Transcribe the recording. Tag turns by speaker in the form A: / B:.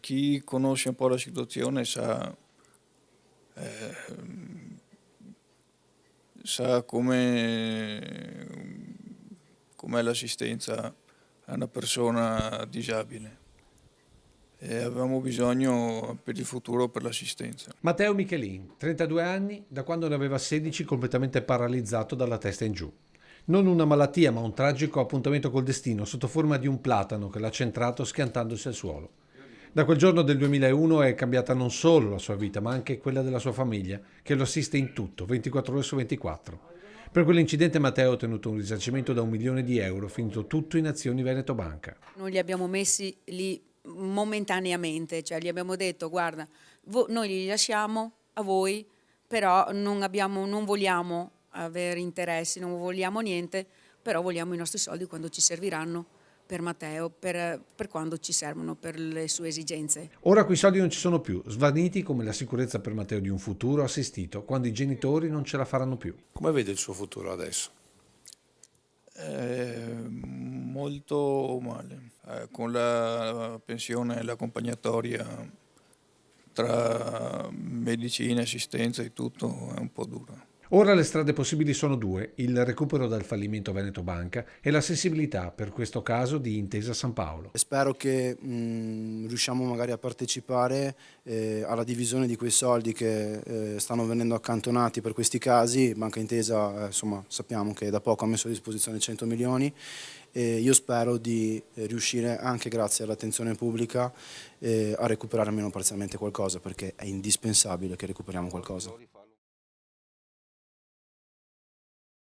A: Chi conosce un po' la situazione eh, sa com'è l'assistenza a una persona disabile e avevamo bisogno per il futuro per l'assistenza.
B: Matteo Michelin, 32 anni, da quando ne aveva 16 completamente paralizzato dalla testa in giù. Non una malattia, ma un tragico appuntamento col destino sotto forma di un platano che l'ha centrato schiantandosi al suolo. Da quel giorno del 2001 è cambiata non solo la sua vita, ma anche quella della sua famiglia, che lo assiste in tutto, 24 ore su 24. Per quell'incidente Matteo ha ottenuto un risarcimento da 1 milione di euro, finito tutto in azioni Veneto Banca.
C: Non li abbiamo messi lì momentaneamente, cioè gli abbiamo detto guarda, noi li lasciamo a voi, però non vogliamo avere interessi, non vogliamo niente, però vogliamo i nostri soldi quando ci serviranno per Matteo, per quando ci servono, per le sue esigenze.
B: Ora quei soldi non ci sono più, svaniti come la sicurezza per Matteo di un futuro assistito quando i genitori non ce la faranno più.
D: Come vede il suo futuro adesso?
A: Molto male. Con la pensione e l'accompagnatoria tra medicina, assistenza e tutto è un po' dura.
B: Ora le strade possibili sono due, il recupero dal fallimento Veneto Banca e la sensibilità per questo caso di Intesa San Paolo.
E: Spero che riusciamo magari a partecipare alla divisione di quei soldi che stanno venendo accantonati per questi casi. Banca Intesa insomma, sappiamo che da poco ha messo a disposizione 100 milioni e io spero di riuscire anche grazie all'attenzione pubblica a recuperare almeno parzialmente qualcosa, perché è indispensabile che recuperiamo qualcosa.